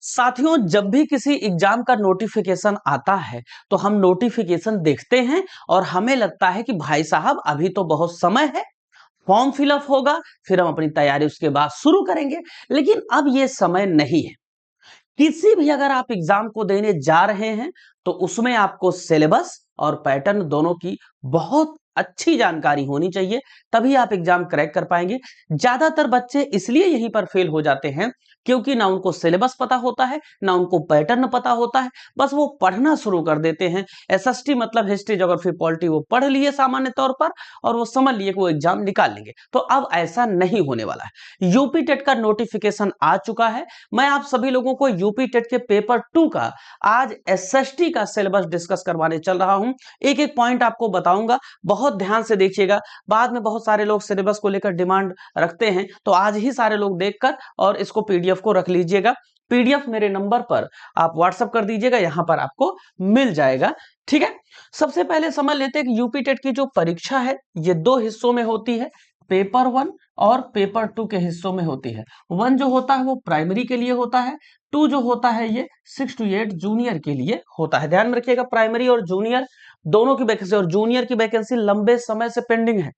साथियों, जब भी किसी एग्जाम का नोटिफिकेशन आता है तो हम नोटिफिकेशन देखते हैं और हमें लगता है कि भाई साहब अभी तो बहुत समय है, फॉर्म फिलअप होगा, फिर हम अपनी तैयारी उसके बाद शुरू करेंगे। लेकिन अब ये समय नहीं है। किसी भी अगर आप एग्जाम को देने जा रहे हैं तो उसमें आपको सिलेबस और पैटर्न दोनों की बहुत अच्छी जानकारी होनी चाहिए, तभी आप एग्जाम क्रैक कर पाएंगे। ज्यादातर बच्चे इसलिए यहीं पर फेल हो जाते हैं क्योंकि ना उनको सिलेबस पता होता है, ना उनको पैटर्न पता होता है, बस वो पढ़ना शुरू कर देते हैं। एसएसटी मतलब हिस्ट्री, ज्योग्राफी, पॉलिटी वो पढ़ लिए सामान्य तौर पर और वो समझ लिए कि वो एग्जाम निकाल लेंगे। तो अब ऐसा नहीं होने वाला है। यूपी टेट का नोटिफिकेशन आ चुका है। मैं आप सभी लोगों को यूपी टेट के पेपर 2 का आज एसएसटी का सिलेबस डिस्कस करवाने चल रहा हूं। एक एक पॉइंट आपको बताऊंगा, बहुत ध्यान से देखिएगा। बाद में बहुत सारे लोग सिलेबस को लेकर डिमांड रखते हैं, तो आज ही सारे लोग देखकर और इसको पीडीएफ को रख लीजिएगा। पीडीएफ मेरे नंबर पर आप व्हाट्सएप कर दीजिएगा, यहां पर आपको मिल जाएगा। ठीक है, सबसे पहले समझ लेते हैं कि यूपी टेट की जो परीक्षा है ये 2 हिस्सों में होती है। पेपर 1 और पेपर 2 के हिस्सों में होती है। 1 जो होता है वो प्राइमरी के लिए होता है, 2 जो होता है ये 6 to 8 जूनियर के लिए होता है। ध्यान में रखिएगा, प्राइमरी और जूनियर दोनों की वैकेंसी, और जूनियर की वैकेंसी लंबे समय से पेंडिंग है।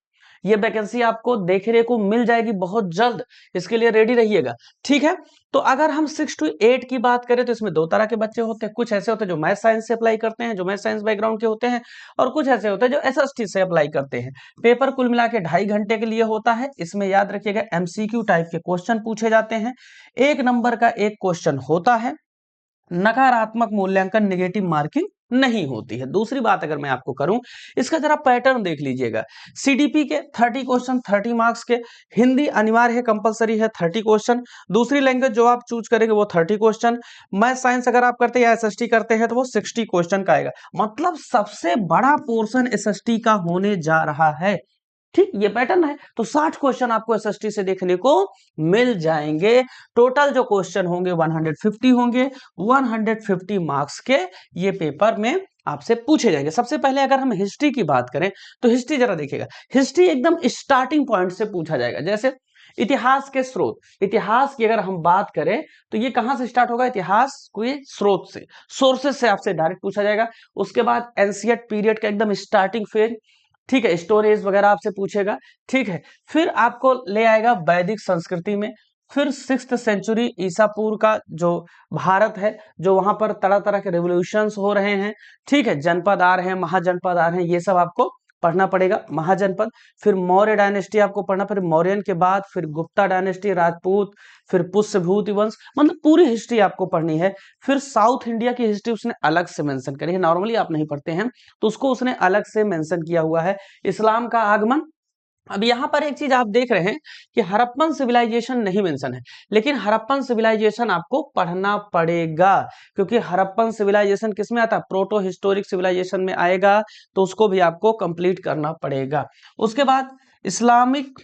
ये वैकेंसी आपको देखने को मिल जाएगी बहुत जल्द, इसके लिए रेडी रहिएगा। ठीक है, तो अगर हम 6 to 8 की बात करें तो इसमें 2 तरह के बच्चे होते हैं। कुछ ऐसे होते हैं जो मैथ साइंस से अप्लाई करते हैं, जो मैथ साइंस बैकग्राउंड के होते हैं, और कुछ ऐसे होते हैं जो एसएसटी से अप्लाई करते हैं। पेपर कुल मिला के 2.5 घंटे के लिए होता है। इसमें याद रखिएगा एमसीक्यू टाइप के क्वेश्चन पूछे जाते हैं। 1 नंबर का एक क्वेश्चन होता है। नकारात्मक मूल्यांकन, नेगेटिव मार्किंग नहीं होती है। दूसरी बात अगर मैं आपको करूं, इसका जरा पैटर्न देख लीजिएगा। सीडीपी के 30 क्वेश्चन 30 मार्क्स के, हिंदी अनिवार्य है, कंपलसरी है, 30 क्वेश्चन। दूसरी लैंग्वेज जो आप चूज करेंगे वो 30 क्वेश्चन। मैथ साइंस अगर आप करते हैं या एसएसटी करते हैं तो वो 60 क्वेश्चन का आएगा। मतलब सबसे बड़ा पोर्शन एसएसटी का होने जा रहा है। ठीक, ये पैटर्न है। तो 60 क्वेश्चन आपको एसएसटी से देखने को मिल जाएंगे। टोटल जो क्वेश्चन होंगे 150 होंगे। 150 मार्क्स के ये पेपर में आपसे पूछे जाएंगे। सबसे पहले अगर हम हिस्ट्री की बात करें तो हिस्ट्री जरा देखिएगा। हिस्ट्री एकदम स्टार्टिंग पॉइंट से पूछा जाएगा। जैसे इतिहास के स्रोत, इतिहास की अगर हम बात करें तो ये कहां से स्टार्ट होगा? इतिहास के स्रोत से, सोर्सेस से आपसे डायरेक्ट पूछा जाएगा। उसके बाद एंशिएंट पीरियड का एकदम स्टार्टिंग फेज, ठीक है, स्टोरेज वगैरह आपसे पूछेगा। ठीक है, फिर आपको ले आएगा वैदिक संस्कृति में। फिर 6th सेंचुरी ईसा पूर्व का जो भारत है, जो वहां पर तरह तरह के रेवोल्यूशंस हो रहे हैं। ठीक है, जनपद आ रहे हैं, महाजनपद आ रहे हैं, ये सब आपको पढ़ना पड़ेगा। महाजनपद, फिर मौर्य डायनेस्टी आपको पढ़ना, फिर मौर्यन के बाद फिर गुप्ता डायनेस्टी, राजपूत, फिर पुष्यभूति वंश, मतलब पूरी हिस्ट्री आपको पढ़नी है। फिर साउथ इंडिया की हिस्ट्री उसने अलग से मेंशन करी है, नॉर्मली आप नहीं पढ़ते हैं तो उसको उसने अलग से मेंशन किया हुआ है। इस्लाम का आगमन। अब यहां पर एक चीज आप देख रहे हैं कि हड़प्पन सिविलाइजेशन नहीं मेंशन है, लेकिन हड़प्पन सिविलाइजेशन आपको पढ़ना पड़ेगा क्योंकि हड़प्पन सिविलाइजेशन किसमें आता है? प्रोटो हिस्टोरिक सिविलाइजेशन में आएगा, तो उसको भी आपको कंप्लीट करना पड़ेगा। उसके बाद इस्लामिक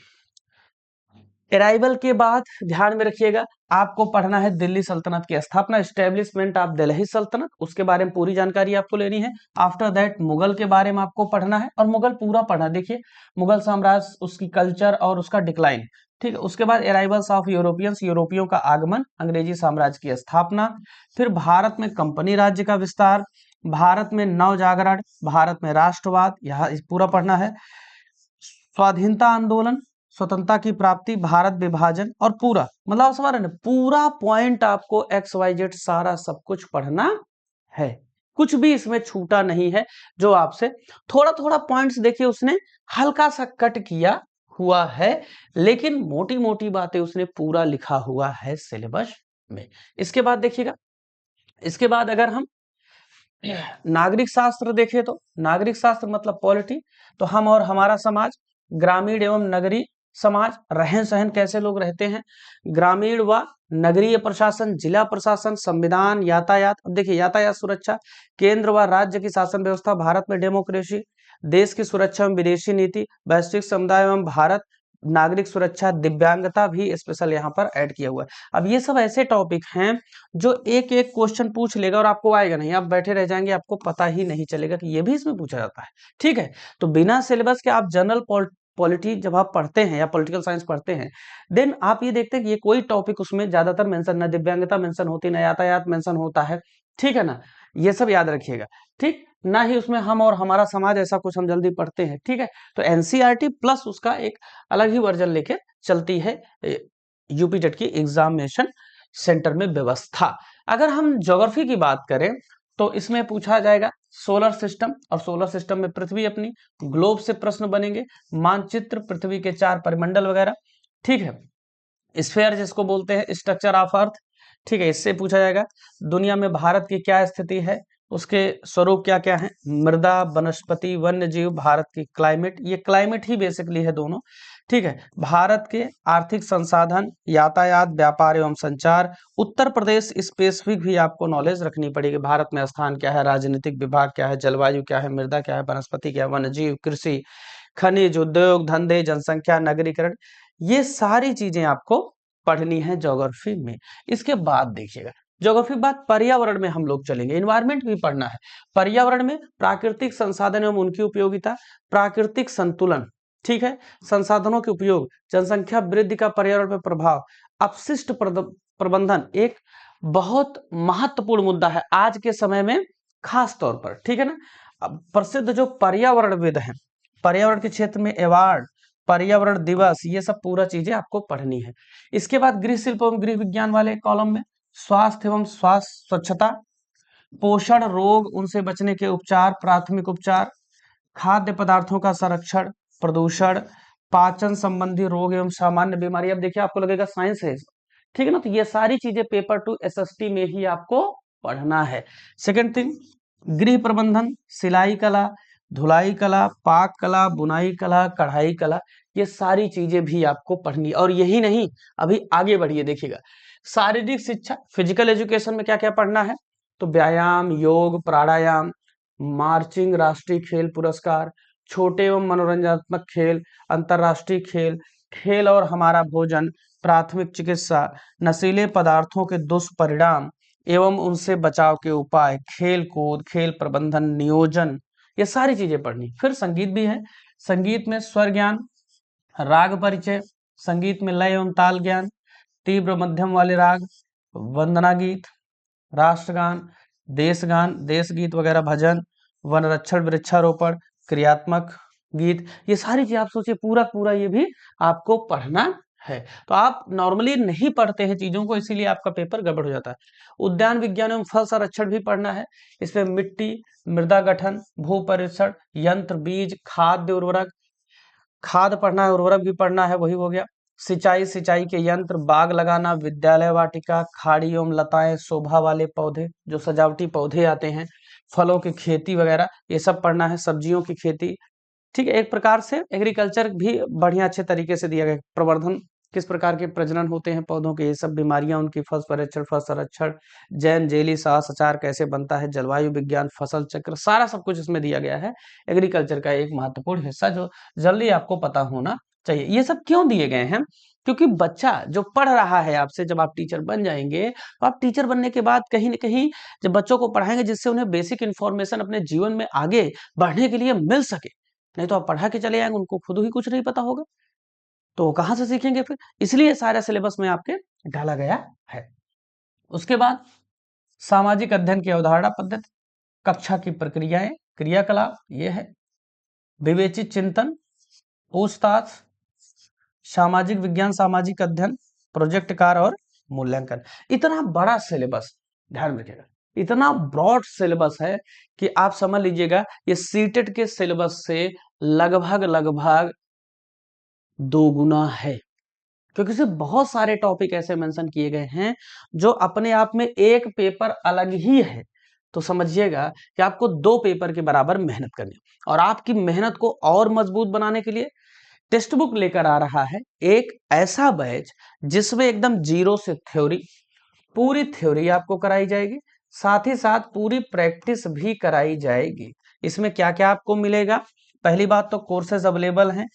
अराइवल के बाद ध्यान में रखिएगा, आपको पढ़ना है दिल्ली सल्तनत की स्थापना, एस्टेब्लिशमेंट ऑफ दिल्ली सल्तनत, उसके बारे में पूरी जानकारी आपको लेनी है। आफ्टर दैट मुगल के बारे में आपको पढ़ना है, और मुगल पूरा पढ़ना। देखिए, मुगल साम्राज्य, उसकी कल्चर और उसका डिक्लाइन। ठीक है, उसके बाद अराइवल्स ऑफ यूरोपियंस, यूरोपियों का आगमन, अंग्रेजी साम्राज्य की स्थापना, फिर भारत में कंपनी राज्य का विस्तार, भारत में नवजागरण, भारत में राष्ट्रवाद, यह पूरा पढ़ना है। स्वाधीनता आंदोलन, स्वतंत्रता की प्राप्ति, भारत विभाजन, और पूरा, मतलब समझ रहे ना, पूरा पॉइंट आपको XYZ सारा सब कुछ पढ़ना है। कुछ भी इसमें छूटा नहीं है। जो आपसे थोड़ा थोड़ा पॉइंट्स देखिए उसने हल्का सा कट किया हुआ है, लेकिन मोटी मोटी बातें उसने पूरा लिखा हुआ है सिलेबस में। इसके बाद देखिएगा, इसके बाद अगर हम नागरिक शास्त्र देखें तो नागरिक शास्त्र मतलब पॉलिटी, तो हम और हमारा समाज, ग्रामीण एवं नगरीय समाज, रहन सहन कैसे लोग रहते हैं, ग्रामीण व नगरीय प्रशासन, जिला प्रशासन, संविधान, यातायात। अब देखिए, यातायात सुरक्षा, केंद्र व राज्य की शासन व्यवस्था, भारत में डेमोक्रेसी, देश की सुरक्षा एवं विदेशी नीति, वैश्विक समुदाय एवं भारत, नागरिक सुरक्षा, दिव्यांगता भी स्पेशल यहाँ पर ऐड किया हुआ है। अब ये सब ऐसे टॉपिक हैं जो एक एक क्वेश्चन पूछ लेगा और आपको आएगा नहीं, आप बैठे रह जाएंगे, आपको पता ही नहीं चलेगा कि ये भी इसमें पूछा जाता है। ठीक है, तो बिना सिलेबस के आप जनरल पॉलिटी जब आप पढ़ते हैं या पॉलिटिकल साइंस पढ़ते हैं, देन आप ये देखते हैं कि ये कोई टॉपिक उसमें ज्यादातर मेंशन, ना दिव्यांगता मेंशन होती, ना यातायात मेंशन होता है, ठीक है ना, ये सब याद रखिएगा, ठीक, ना ही उसमें हम और हमारा समाज ऐसा कुछ हम जल्दी पढ़ते हैं, ठीक है। तो एनसीईआरटी प्लस उसका एक अलग ही वर्जन लेके चलती है यूपी टेट की एग्जामिनेशन सेंटर में व्यवस्था। अगर हम ज्योग्राफी की बात करें तो इसमें पूछा जाएगा सोलर सिस्टम, और सोलर सिस्टम में पृथ्वी अपनी, ग्लोब से प्रश्न बनेंगे, मानचित्र, पृथ्वी के 4 परिमंडल वगैरह, ठीक है। स्फेयर जिसको बोलते हैं, स्ट्रक्चर ऑफ अर्थ, ठीक है, इससे पूछा जाएगा। दुनिया में भारत की क्या स्थिति है, उसके स्वरूप क्या क्या है, मृदा, वनस्पति, वन्य जीव, भारत की क्लाइमेट, ये क्लाइमेट ही बेसिकली है दोनों, ठीक है। भारत के आर्थिक संसाधन, यातायात, व्यापार एवं संचार, उत्तर प्रदेश स्पेसिफिक भी आपको नॉलेज रखनी पड़ेगी, भारत में स्थान क्या है, राजनीतिक विभाग क्या है, जलवायु क्या है, मृदा क्या है, वनस्पति क्या है, वन्य जीव, कृषि, खनिज, उद्योग धंधे, जनसंख्या, नगरीकरण, ये सारी चीजें आपको पढ़नी है ज्योग्राफी में। इसके बाद देखिएगा, ज्योग्राफी के बाद पर्यावरण में हम लोग चलेंगे, इन्वायरमेंट भी पढ़ना है। पर्यावरण में प्राकृतिक संसाधन एवं उनकी उपयोगिता, प्राकृतिक संतुलन, ठीक है, संसाधनों के उपयोग, जनसंख्या वृद्धि का पर्यावरण पर प्रभाव, अपशिष्ट प्रबंधन एक बहुत महत्वपूर्ण मुद्दा है आज के समय में खास तौर पर, ठीक है ना। अब प्रसिद्ध जो पर्यावरणविद हैं, पर्यावरण के क्षेत्र में अवार्ड, पर्यावरण दिवस, ये सब पूरा चीजें आपको पढ़नी है। इसके बाद गृह शिल्प एवं गृह विज्ञान वाले कॉलम में स्वास्थ्य एवं स्वास्थ्य स्वच्छता, पोषण, रोग उनसे बचने के उपचार, प्राथमिक उपचार, खाद्य पदार्थों का संरक्षण, प्रदूषण, पाचन संबंधी रोग एवं सामान्य बीमारी। अब देखिए आपको लगेगा साइंस है, ठीक है ना, तो ये सारी चीजें पेपर 2 एसएसटी में ही आपको पढ़ना है। सेकंड थिंग, गृह प्रबंधन, सिलाई कला, धुलाई कला, पाक कला, बुनाई कला, कढ़ाई कला, ये सारी चीजें भी आपको पढ़नी। और यही नहीं, अभी आगे बढ़िए देखिएगा, शारीरिक शिक्षा, फिजिकल एजुकेशन में क्या क्या पढ़ना है, तो व्यायाम, योग, प्राणायाम, मार्चिंग, राष्ट्रीय खेल पुरस्कार, छोटे एवं मनोरंजनात्मक खेल, अंतरराष्ट्रीय खेल, खेल और हमारा भोजन, प्राथमिक चिकित्सा, नशीले पदार्थों के दुष्परिणाम एवं उनसे बचाव के उपाय, खेल कूद, खेल प्रबंधन, नियोजन, ये सारी चीजें पढ़नी। फिर संगीत भी है, संगीत में स्वर ज्ञान, राग परिचय, संगीत में लय एवं ताल ज्ञान, तीव्र मध्यम वाले राग, वंदना गीत, राष्ट्रगान, देशगान, देश गीत वगैरह, भजन, वनरक्षण, वृक्षारोपण, क्रियात्मक गीत, ये सारी चीज आप सोचिए पूरा पूरा ये भी आपको पढ़ना है। तो आप नॉर्मली नहीं पढ़ते हैं चीजों को, इसीलिए आपका पेपर गड़बड़ हो जाता है। उद्यान विज्ञान एवं फल संरक्षण भी पढ़ना है, इसमें मिट्टी, मृदा गठन, भू परीक्षण, यंत्र, बीज, खाद्य उर्वरक, खाद पढ़ना है, उर्वरक भी पढ़ना है, वही हो गया। सिंचाई, सिंचाई के यंत्र, बाग लगाना, विद्यालय वाटिका, खाड़ी एवं लताएं, शोभा वाले पौधे, जो सजावटी पौधे आते हैं, फलों की खेती वगैरह, ये सब पढ़ना है, सब्जियों की खेती, ठीक है। एक प्रकार से एग्रीकल्चर भी बढ़िया अच्छे तरीके से दिया गया, प्रवर्धन, किस प्रकार के प्रजनन होते हैं पौधों के, ये सब बीमारियां, उनकी फल परीक्षण, फल संरक्षण, जैन जेली सॉस अचार कैसे बनता है, जलवायु विज्ञान, फसल चक्र, सारा सब कुछ इसमें दिया गया है। एग्रीकल्चर का एक महत्वपूर्ण हिस्सा जो जल्दी आपको पता होना चाहिए। ये सब क्यों दिए गए हैं, क्योंकि बच्चा जो पढ़ रहा है आपसे, जब आप टीचर बन जाएंगे तो आप टीचर बनने के बाद कहीं ना कहीं जब बच्चों को पढ़ाएंगे, जिससे उन्हें बेसिक इन्फॉर्मेशन अपने जीवन में आगे बढ़ने के लिए मिल सके, नहीं तो आप पढ़ा के चले आएंगे, उनको खुद ही कुछ नहीं पता होगा, तो कहां से सीखेंगे फिर, इसलिए सारा सिलेबस में आपके डाला गया है। उसके बाद सामाजिक अध्ययन की अवधारणा पद्धति, कक्षा की प्रक्रियाएं, क्रियाकलाप, ये है विवेचित चिंतन, पूछताछ, सामाजिक विज्ञान, सामाजिक अध्ययन, प्रोजेक्ट कार्य और मूल्यांकन। इतना बड़ा सिलेबस, ध्यान रखिएगा, इतना ब्रॉड सिलेबस है कि आप समझ लीजिएगा ये सीटेट के सिलेबस से लगभग लगभग 2 गुना है, क्योंकि इसमें बहुत सारे टॉपिक ऐसे मेंशन किए गए हैं जो अपने आप में एक पेपर अलग ही है। तो समझिएगा कि आपको 2 पेपर के बराबर मेहनत करनी है, और आपकी मेहनत को और मजबूत बनाने के लिए टेक्स्ट बुक लेकर आ रहा है एक ऐसा बैच जिसमें एकदम जीरो से थ्योरी, पूरी थ्योरी आपको कराई जाएगी, साथ ही साथ पूरी प्रैक्टिस भी कराई जाएगी। इसमें क्या क्या आपको मिलेगा, पहली बात तो कोर्सेज अवेलेबल हैं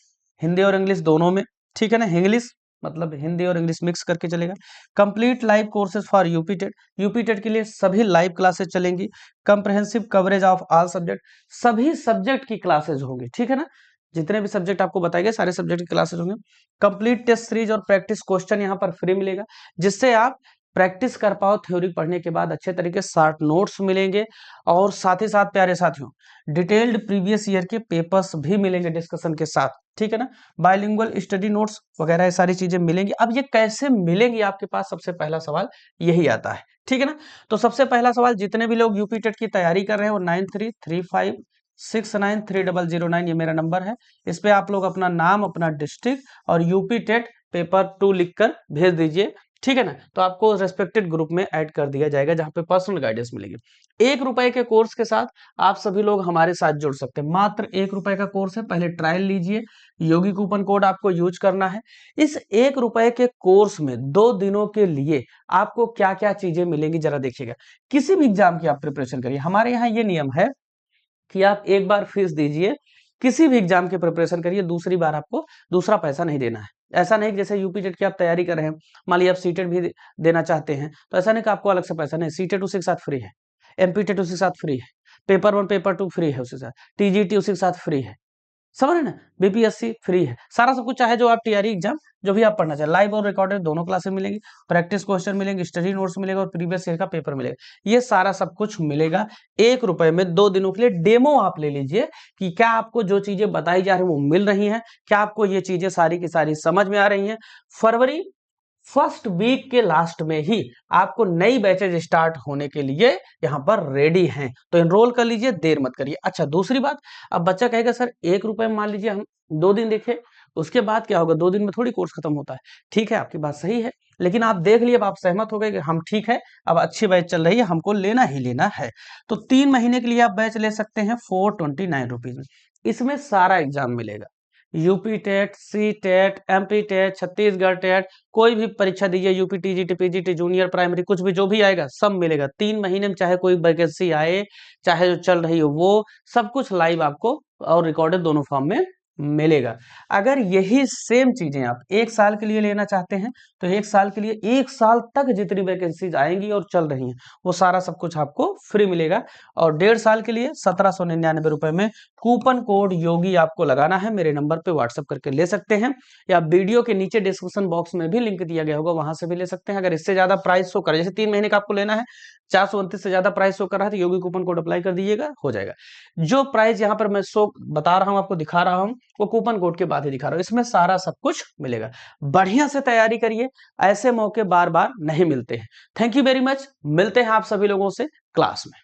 हिंदी और इंग्लिश दोनों में, ठीक है ना, इंग्लिश मतलब हिंदी और इंग्लिश मिक्स करके चलेगा। Complete live courses for UP TET, UP TET के लिए सभी लाइव क्लासेस चलेंगी। Comprehensive coverage of all subject, सभी सब्जेक्ट की क्लासेज होंगी, ठीक है ना, जितने भी सब्जेक्ट आपको बताए गए सारे सब्जेक्ट की क्लासेस होंगे। कंप्लीट टेस्ट सीरीज और प्रैक्टिस क्वेश्चन यहाँ पर फ्री मिलेगा, जिससे आप प्रैक्टिस कर पाओ। थ्योरी पढ़ने के बाद अच्छे तरीके से शॉर्ट नोट्स मिलेंगे, और साथ ही साथ प्यारे साथियों डिटेल्ड प्रीवियस ईयर के पेपर्स भी मिलेंगे डिस्कशन के साथ, ठीक है ना। बाइलिंगुअल स्टडी नोट्स वगैरह ये सारी चीजें मिलेंगी। अब ये कैसे मिलेंगी आपके पास, सबसे पहला सवाल यही आता है, ठीक है ना। तो सबसे पहला सवाल, जितने भी लोग यूपी टेट की तैयारी कर रहे हैं वो 9335693009 ये मेरा नंबर है। इस पे आप लोग अपना नाम, अपना डिस्ट्रिक्ट और यूपी टेट पेपर 2 लिखकर भेज दीजिए, ठीक है ना। तो आपको रेस्पेक्टेड ग्रुप में ऐड कर दिया जाएगा, जहां पे पर्सनल गाइडेंस मिलेगी। ₹1 के कोर्स के साथ आप सभी लोग हमारे साथ जुड़ सकते हैं। मात्र ₹1 का कोर्स है, पहले ट्रायल लीजिए। योगी कूपन कोड आपको यूज करना है। इस ₹1 के कोर्स में 2 दिनों के लिए आपको क्या क्या चीजें मिलेंगी जरा देखिएगा। किसी भी एग्जाम की आप प्रिपरेशन करिए, हमारे यहाँ ये नियम है कि आप एक बार फीस दीजिए, किसी भी एग्जाम की प्रिपरेशन करिए, दूसरी बार आपको दूसरा पैसा नहीं देना है। ऐसा नहीं कि जैसे यूपी टेट की आप तैयारी कर रहे हैं, मान लीजिए आप सीटेट भी देना चाहते हैं, तो ऐसा नहीं कि आपको अलग से पैसा, नहीं, सीटेट उसी के साथ फ्री है, एमपी टेट उसी के साथ फ्री है, पेपर 1 पेपर 2 फ्री है, उसी के साथ टीजीटी उसी के साथ फ्री है, समझ रहे ना। बीपीएससी फ्री है, सारा सब कुछ, चाहे जो आप टीआरई एग्जाम जो भी आप पढ़ना चाहे, लाइव और रिकॉर्डेड दोनों क्लासेस मिलेंगी, प्रैक्टिस क्वेश्चन मिलेंगे, स्टडी नोट्स मिलेगा और प्रीवियस ईयर का पेपर मिलेगा। ये सारा सब कुछ मिलेगा ₹1 में 2 दिनों के लिए। डेमो आप ले लीजिए कि क्या आपको जो चीजें बताई जा रही है वो मिल रही हैं, क्या आपको ये चीजें सारी की सारी समझ में आ रही हैं। फरवरी फर्स्ट वीक के लास्ट में ही आपको नई बैचेज स्टार्ट होने के लिए यहां पर रेडी हैं, तो एनरोल कर लीजिए, देर मत करिए। अच्छा, दूसरी बात, अब बच्चा कहेगा सर ₹1 में मान लीजिए हम 2 दिन देखे, उसके बाद क्या होगा, 2 दिन में थोड़ी कोर्स खत्म होता है। ठीक है, आपकी बात सही है, लेकिन आप देख लिए, अब आप सहमत हो गए कि हम ठीक है, अब अच्छी बैच चल रही है, हमको लेना ही लेना है, तो 3 महीने के लिए आप बैच ले सकते हैं ₹429 में। इसमें सारा एग्जाम मिलेगा, UP TET, C TET, MP TET, Chhattisgarh TET, कोई भी परीक्षा दीजिए, UP TGT, PGT, junior primary, कुछ भी जो भी आएगा सब मिलेगा 3 महीने में। चाहे कोई वैकेंसी आए, चाहे जो चल रही हो, वो सब कुछ लाइव आपको और रिकॉर्डेड दोनों फॉर्म में मिलेगा। अगर यही सेम चीजें आप 1 साल के लिए लेना चाहते हैं, तो 1 साल के लिए 1 साल तक जितनी वैकेंसीज आएंगी और चल रही हैं वो सारा सब कुछ आपको फ्री मिलेगा। और 1.5 साल के लिए ₹1799 में कूपन कोड योगी आपको लगाना है, मेरे नंबर पे व्हाट्सएप करके ले सकते हैं, या वीडियो के नीचे डिस्क्रिप्शन बॉक्स में भी लिंक दिया गया होगा, वहां से भी ले सकते हैं। अगर इससे ज्यादा प्राइस शो करे, जैसे 3 महीने का आपको लेना है, 429 से ज्यादा प्राइस शो कर रहा है, तो योगी कूपन कोड अप्लाई कर दीजिएगा, हो जाएगा। जो प्राइस यहाँ पर मैं शो बता रहा हूँ, आपको दिखा रहा हूँ, वो कूपन कोड के बाद ही दिखा रहा हूँ, इसमें सारा सब कुछ मिलेगा। बढ़िया से तैयारी करिए, ऐसे मौके बार बार नहीं मिलते हैं। थैंक यू वेरी मच, मिलते हैं आप सभी लोगों से क्लास में।